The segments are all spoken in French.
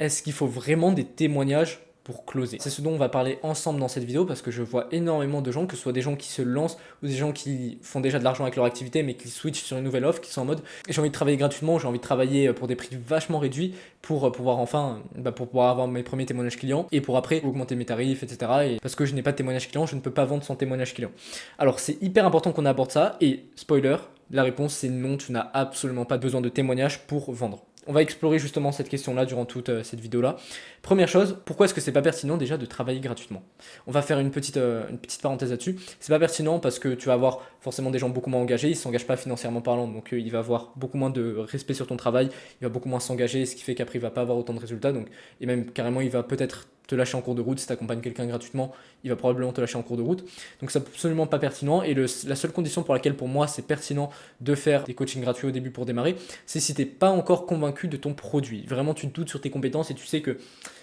Est-ce qu'il faut vraiment des témoignages pour closer? C'est ce dont on va parler ensemble dans cette vidéo parce que je vois énormément de gens, que ce soit des gens qui se lancent ou des gens qui font déjà de l'argent avec leur activité mais qui switchent sur une nouvelle offre, qui sont en mode j'ai envie de travailler gratuitement, j'ai envie de travailler pour des prix vachement réduits pour pouvoir enfin, pour pouvoir avoir mes premiers témoignages clients et pour après augmenter mes tarifs, etc. Et parce que je n'ai pas de témoignage client, je ne peux pas vendre sans témoignage client. Alors c'est hyper important qu'on aborde ça et spoiler, la réponse c'est non, tu n'as absolument pas besoin de témoignage pour vendre. On va explorer justement cette question-là durant toute cette vidéo-là. Première chose, pourquoi est-ce que c'est pas pertinent déjà de travailler gratuitement? On va faire une petite parenthèse là-dessus. C'est pas pertinent parce que tu vas avoir forcément des gens beaucoup moins engagés, ils ne s'engagent pas financièrement parlant, donc il va avoir beaucoup moins de respect sur ton travail, il va beaucoup moins s'engager, ce qui fait qu'après il va pas avoir autant de résultats, donc, et même carrément il va peut-être te lâcher en cours de route. Si tu accompagnes quelqu'un gratuitement, il va probablement te lâcher en cours de route. Donc c'est absolument pas pertinent. Et la seule condition pour laquelle pour moi c'est pertinent de faire des coachings gratuits au début pour démarrer, c'est si tu n'es pas encore convaincu de ton produit. Vraiment tu doutes sur tes compétences et tu sais que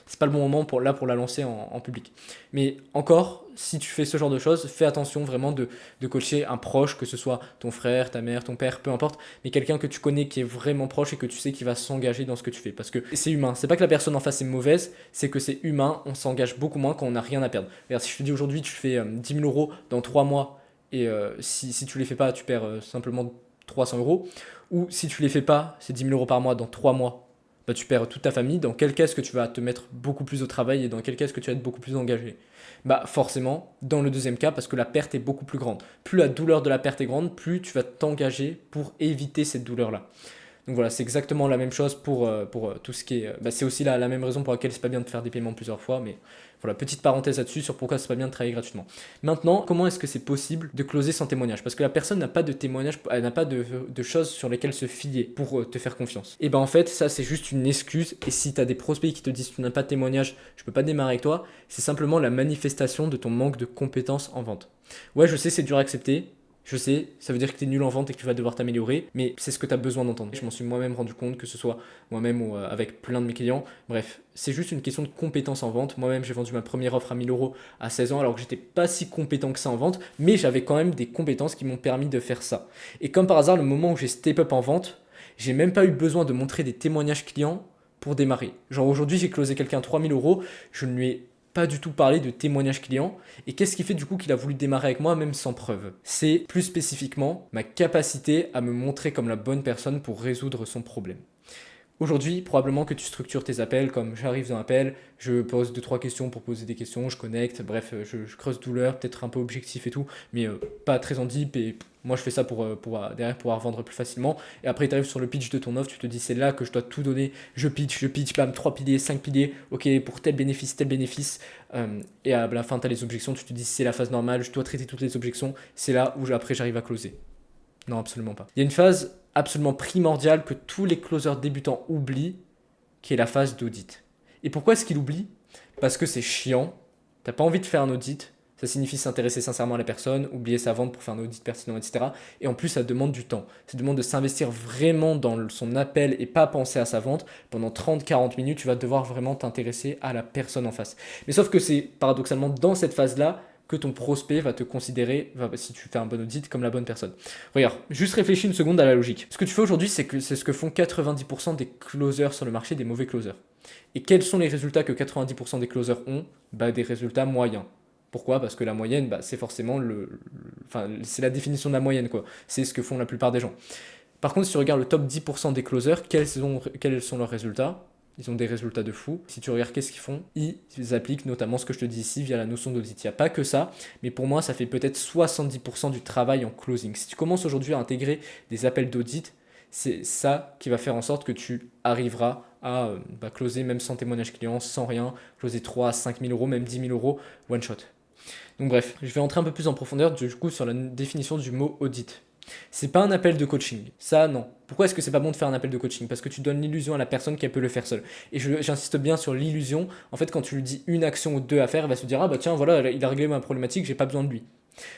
c'est pas le bon moment pour la lancer en public. Mais encore, si tu fais ce genre de choses, fais attention vraiment de coacher un proche, que ce soit ton frère, ta mère, ton père, peu importe, mais quelqu'un que tu connais qui est vraiment proche et que tu sais qu'il va s'engager dans ce que tu fais. Parce que c'est humain. C'est pas que la personne en face est mauvaise, c'est que c'est humain. On s'engage beaucoup moins quand on n'a rien à perdre. Regarde, si je te dis aujourd'hui tu fais 10 000 euros dans 3 mois et si tu les fais pas, tu perds simplement 300 euros. Ou si tu les fais pas, c'est 10 000 euros par mois dans 3 mois, bah, tu perds toute ta famille. Dans quel cas est-ce que tu vas te mettre beaucoup plus au travail et dans quel cas est-ce que tu vas être beaucoup plus engagé? Bah forcément, dans le deuxième cas, parce que la perte est beaucoup plus grande. Plus la douleur de la perte est grande, plus tu vas t'engager pour éviter cette douleur-là. Donc voilà, c'est exactement la même chose pour tout ce qui est... c'est aussi la même raison pour laquelle c'est pas bien de faire des paiements plusieurs fois, mais voilà, petite parenthèse là-dessus sur pourquoi c'est pas bien de travailler gratuitement. Maintenant, comment est-ce que c'est possible de closer sans témoignage? Parce que la personne n'a pas de témoignage, elle n'a pas de choses sur lesquelles se fier pour te faire confiance. Et ben en fait, ça c'est juste une excuse, et si tu as des prospects qui te disent tu n'as pas de témoignage, je peux pas démarrer avec toi, c'est simplement la manifestation de ton manque de compétences en vente. Ouais, je sais, c'est dur à accepter, je sais, ça veut dire que tu es nul en vente et que tu vas devoir t'améliorer, mais c'est ce que tu as besoin d'entendre. Je m'en suis moi-même rendu compte, que ce soit moi-même ou avec plein de mes clients. Bref, c'est juste une question de compétence en vente. Moi-même, j'ai vendu ma première offre à 1000 euros à 16 ans, alors que j'étais pas si compétent que ça en vente, mais j'avais quand même des compétences qui m'ont permis de faire ça. Et comme par hasard, le moment où j'ai step up en vente, j'ai même pas eu besoin de montrer des témoignages clients pour démarrer. Genre aujourd'hui, j'ai closé quelqu'un à 3000 euros, je ne lui ai pas du tout parlé de témoignage client. Et qu'est-ce qui fait du coup qu'il a voulu démarrer avec moi même sans preuve? C'est plus spécifiquement ma capacité à me montrer comme la bonne personne pour résoudre son problème. Aujourd'hui, probablement que tu structures tes appels comme j'arrive dans l'appel, je pose 2-3 questions pour poser des questions, je connecte, bref, je creuse douleur, peut-être un peu objectif et tout, mais pas très en deep. Et moi, je fais ça pour derrière pouvoir vendre plus facilement. Et après, tu arrives sur le pitch de ton offre, tu te dis c'est là que je dois tout donner. Je pitch, bam, 3 piliers, 5 piliers, ok, pour tel bénéfice, tel bénéfice. Et à la fin, tu as les objections, tu te dis c'est la phase normale, je dois traiter toutes les objections, c'est là où après j'arrive à closer. Non, absolument pas. Il y a une phase absolument primordiale que tous les closers débutants oublient, qui est la phase d'audit. Et pourquoi est-ce qu'ils l'oublient? Parce que c'est chiant, t'as pas envie de faire un audit, ça signifie s'intéresser sincèrement à la personne, oublier sa vente pour faire un audit pertinent, etc. Et en plus, ça demande du temps. Ça demande de s'investir vraiment dans son appel et pas penser à sa vente. Pendant 30-40 minutes, tu vas devoir vraiment t'intéresser à la personne en face. Mais sauf que c'est paradoxalement dans cette phase-là que ton prospect va te considérer, si tu fais un bon audit, comme la bonne personne. Regarde, juste réfléchis une seconde à la logique. Ce que tu fais aujourd'hui, c'est ce que font 90% des closers sur le marché, des mauvais closers. Et quels sont les résultats que 90% des closers ont? Des résultats moyens. Pourquoi? Parce que la moyenne, c'est forcément c'est la définition de la moyenne, quoi. C'est ce que font la plupart des gens. Par contre, si tu regardes le top 10% des closers, quels sont leurs résultats? Ils ont des résultats de fou. Si tu regardes qu'est-ce qu'ils font, ils appliquent notamment ce que je te dis ici via la notion d'audit. Il n'y a pas que ça, mais pour moi, ça fait peut-être 70% du travail en closing. Si tu commences aujourd'hui à intégrer des appels d'audit, c'est ça qui va faire en sorte que tu arriveras à closer même sans témoignage client, sans rien, closer 3 à 5 000 euros, même 10 000 euros, one shot. Donc bref, je vais entrer un peu plus en profondeur du coup sur la définition du mot audit. C'est pas un appel de coaching. Ça, non. Pourquoi est-ce que c'est pas bon de faire un appel de coaching? Parce que tu donnes l'illusion à la personne qu'elle peut le faire seule. Et j'insiste bien sur l'illusion. En fait, quand tu lui dis une action ou deux à faire, elle va se dire ah bah tiens, voilà, il a réglé ma problématique, j'ai pas besoin de lui.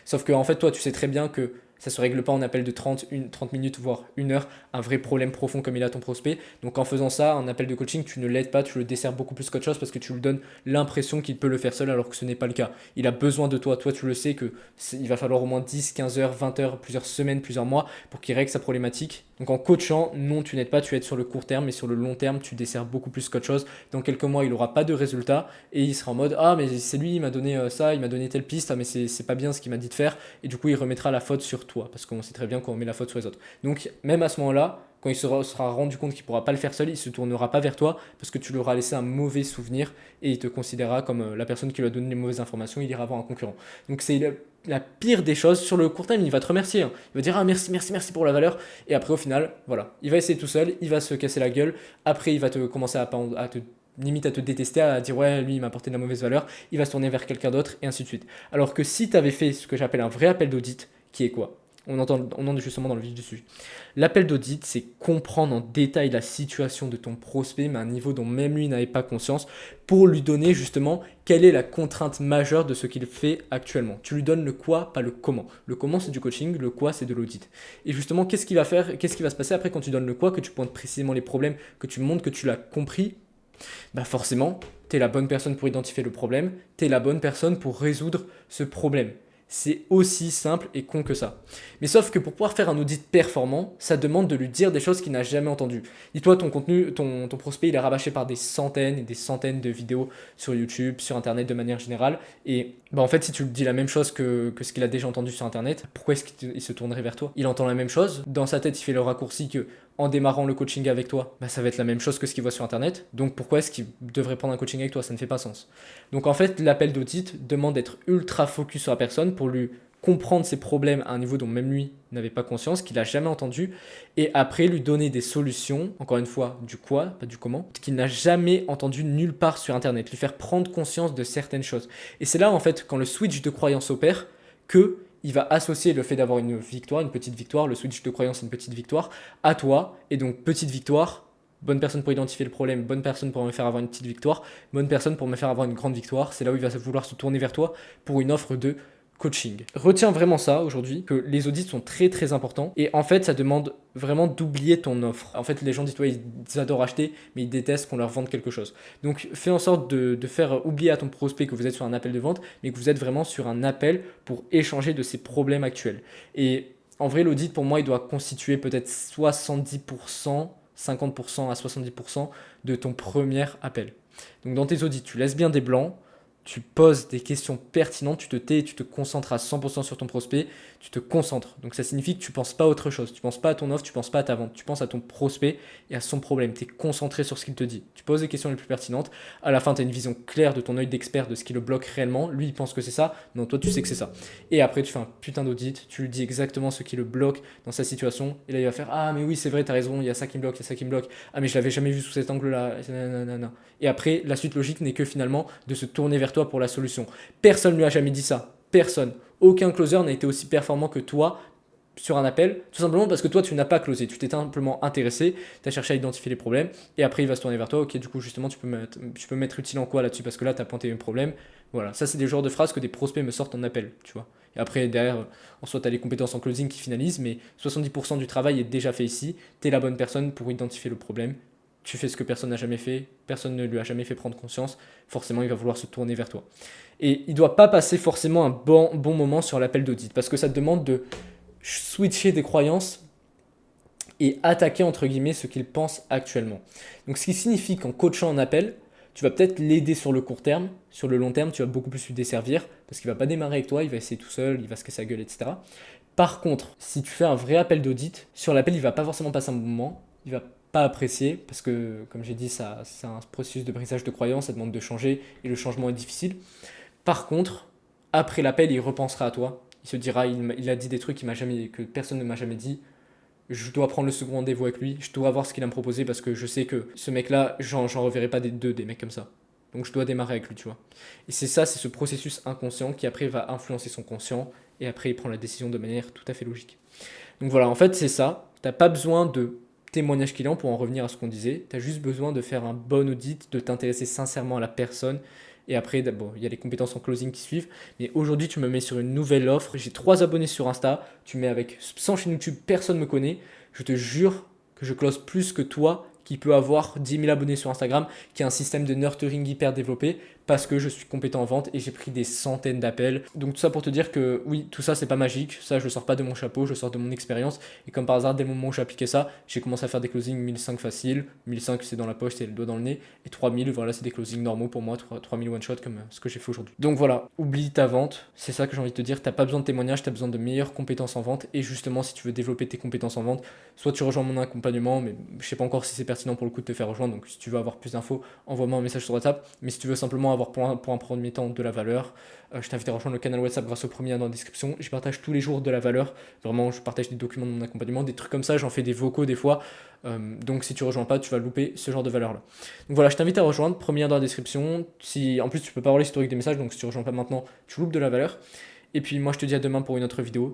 Sauf que en fait, toi, tu sais très bien que ça se règle pas en appel de 30 minutes, voire 1 heure, un vrai problème profond comme il a ton prospect. Donc en faisant ça, un appel de coaching, tu ne l'aides pas, tu le desserres beaucoup plus qu'autre chose parce que tu lui donnes l'impression qu'il peut le faire seul alors que ce n'est pas le cas. Il a besoin de toi. Toi, tu le sais que il va falloir au moins 10, 15 heures, 20 heures, plusieurs semaines, plusieurs mois pour qu'il règle sa problématique. Donc en coachant, non, tu n'aides pas, tu aides sur le court terme, mais sur le long terme, tu desserres beaucoup plus qu'autre chose. Dans quelques mois, il n'aura pas de résultat et il sera en mode ah, mais c'est lui, il m'a donné ça, il m'a donné telle piste, ah, mais c'est pas bien ce qu'il m'a dit de faire. Et du coup, il remettra la faute sur toi parce qu'on sait très bien qu'on met la faute sur les autres. Donc même à ce moment-là, quand il sera rendu compte qu'il ne pourra pas le faire seul, il ne se tournera pas vers toi parce que tu lui auras laissé un mauvais souvenir et il te considérera comme la personne qui lui a donné les mauvaises informations, il ira voir un concurrent. Donc c'est la pire des choses. Sur le court terme, il va te remercier, hein. Il va dire ah merci, merci, merci pour la valeur. Et après, au final, voilà, il va essayer tout seul, il va se casser la gueule. Après, il va te commencer à te limite à te détester, à dire ouais, lui il m'a apporté de la mauvaise valeur, il va se tourner vers quelqu'un d'autre et ainsi de suite. Alors que si tu avais fait ce que j'appelle un vrai appel d'audit, qui est quoi? On entre justement dans le vif du sujet. L'appel d'audit, c'est comprendre en détail la situation de ton prospect, mais à un niveau dont même lui n'avait pas conscience, pour lui donner justement quelle est la contrainte majeure de ce qu'il fait actuellement. Tu lui donnes le quoi, pas le comment. Le comment, c'est du coaching, le quoi, c'est de l'audit. Et justement, qu'est-ce qu'il va faire, qu'est-ce qui va se passer après quand tu donnes le quoi, que tu pointes précisément les problèmes, que tu montres que tu l'as compris? Bah forcément, tu es la bonne personne pour identifier le problème, tu es la bonne personne pour résoudre ce problème. C'est aussi simple et con que ça. Mais sauf que pour pouvoir faire un audit performant, ça demande de lui dire des choses qu'il n'a jamais entendues. Dis-toi, ton contenu, ton prospect, il est rabâché par des centaines et des centaines de vidéos sur YouTube, sur Internet de manière générale. Et bah en fait, si tu lui dis la même chose que ce qu'il a déjà entendu sur Internet, pourquoi est-ce qu'il se tournerait vers toi? Il entend la même chose. Dans sa tête, il fait le raccourci que en démarrant le coaching avec toi, bah ça va être la même chose que ce qu'il voit sur Internet. Donc pourquoi est-ce qu'il devrait prendre un coaching avec toi? Ça ne fait pas sens. Donc en fait, l'appel d'audit demande d'être ultra focus sur la personne pour lui comprendre ses problèmes à un niveau dont même lui n'avait pas conscience, qu'il n'a jamais entendu, et après lui donner des solutions, encore une fois, du quoi, pas du comment, qu'il n'a jamais entendu nulle part sur Internet, lui faire prendre conscience de certaines choses. Et c'est là, en fait, quand le switch de croyance opère, que il va associer le fait d'avoir une victoire, une petite victoire, le switch de croyance, une petite victoire, à toi, et donc petite victoire, bonne personne pour identifier le problème, bonne personne pour me faire avoir une petite victoire, bonne personne pour me faire avoir une grande victoire, c'est là où il va vouloir se tourner vers toi pour une offre de coaching. Retiens vraiment ça aujourd'hui, que les audits sont très très importants et en fait ça demande vraiment d'oublier ton offre. En fait les gens disent toi ils adorent acheter mais ils détestent qu'on leur vende quelque chose. Donc fais en sorte de faire oublier à ton prospect que vous êtes sur un appel de vente mais que vous êtes vraiment sur un appel pour échanger de ses problèmes actuels. Et en vrai l'audit pour moi il doit constituer peut-être 70%, 50% à 70% de ton premier appel. Donc dans tes audits tu laisses bien des blancs, tu poses des questions pertinentes, tu te tais, tu te concentres à 100% sur ton prospect, tu te concentres. Donc ça signifie que tu ne penses pas à autre chose, tu ne penses pas à ton offre, tu ne penses pas à ta vente, tu penses à ton prospect et à son problème. Tu es concentré sur ce qu'il te dit. Tu poses les questions les plus pertinentes, à la fin tu as une vision claire de ton œil d'expert de ce qui le bloque réellement. Lui il pense que c'est ça, non toi tu sais que c'est ça. Et après tu fais un putain d'audit, tu lui dis exactement ce qui le bloque dans sa situation et là il va faire ah mais oui c'est vrai t'as raison, il y a ça qui me bloque, il y a ça qui me bloque, ah mais je l'avais jamais vu sous cet angle-là, nanana. Et après la suite logique n'est que finalement de se tourner vers toi pour la solution. Personne ne lui a jamais dit ça. Personne. Aucun closer n'a été aussi performant que toi sur un appel, tout simplement parce que toi tu n'as pas closé, tu t'es simplement intéressé, tu as cherché à identifier les problèmes et après il va se tourner vers toi, ok du coup justement tu peux mettre utile en quoi là-dessus parce que là tu as pointé un problème. Voilà, ça c'est des genres de phrases que des prospects me sortent en appel, tu vois. Et après derrière, en soit tu as les compétences en closing qui finalisent, mais 70% du travail est déjà fait ici, tu es la bonne personne pour identifier le problème. Tu fais ce que personne n'a jamais fait, personne ne lui a jamais fait prendre conscience, forcément il va vouloir se tourner vers toi. Et il ne doit pas passer forcément un bon moment sur l'appel d'audit, parce que ça te demande de switcher des croyances et attaquer entre guillemets ce qu'il pense actuellement. Donc ce qui signifie qu'en coachant en appel, tu vas peut-être l'aider sur le court terme, sur le long terme tu vas beaucoup plus lui desservir, parce qu'il ne va pas démarrer avec toi, il va essayer tout seul, il va se casser la gueule, etc. Par contre, si tu fais un vrai appel d'audit, sur l'appel il ne va pas forcément passer un bon moment, il va pas apprécier parce que, comme j'ai dit, ça, c'est un processus de brisage de croyances, ça demande de changer et le changement est difficile. Par contre, après l'appel, il repensera à toi. Il se dira, il a dit des trucs que personne ne m'a jamais dit. Je dois prendre le second rendez-vous avec lui. Je dois voir ce qu'il a me proposé parce que je sais que ce mec-là, j'en reverrai pas des mecs comme ça. Donc je dois démarrer avec lui, tu vois. Et c'est ce processus inconscient qui après va influencer son conscient et après il prend la décision de manière tout à fait logique. Donc voilà, en fait c'est ça. T'as pas besoin de témoignage client pour en revenir à ce qu'on disait. Tu as juste besoin de faire un bon audit, de t'intéresser sincèrement à la personne. Et après, bon, il y a les compétences en closing qui suivent. Mais aujourd'hui, tu me mets sur une nouvelle offre. J'ai 3 abonnés sur Insta. Tu mets avec 100 chaînes YouTube, personne ne me connaît. Je te jure que je close plus que toi qui peut avoir 10 000 abonnés sur Instagram, qui a un système de nurturing hyper développé. parce que je suis compétent en vente et j'ai pris des centaines d'appels. Donc tout ça pour te dire que oui, tout ça c'est pas magique, ça je sors pas de mon chapeau, je sors de mon expérience. Et comme par hasard, dès le moment où j'ai appliqué ça, j'ai commencé à faire des closings 1005 faciles, 1005 c'est dans la poche, c'est le doigt dans le nez, et 3000, voilà, c'est des closings normaux pour moi, 3000 one shot comme ce que j'ai fait aujourd'hui. Donc voilà, oublie ta vente, c'est ça que j'ai envie de te dire, t'as pas besoin de témoignages, t'as besoin de meilleures compétences en vente, et justement si tu veux développer tes compétences en vente, soit tu rejoins mon accompagnement, mais je sais pas encore si c'est pertinent pour le coup de te faire rejoindre, donc si tu veux avoir plus d'infos, envoie-moi un message sur WhatsApp, mais si tu veux simplement avoir pour un premier temps de la valeur, je t'invite à rejoindre le canal WhatsApp grâce au premier lien dans la description, je partage tous les jours de la valeur, vraiment je partage des documents de mon accompagnement, des trucs comme ça, j'en fais des vocaux des fois, donc si tu rejoins pas, tu vas louper ce genre de valeur là. Donc voilà, je t'invite à rejoindre, premier lien dans la description, si, en plus tu peux pas voir l'historique des messages, donc si tu rejoins pas maintenant, tu loupes de la valeur. Et puis moi je te dis à demain pour une autre vidéo.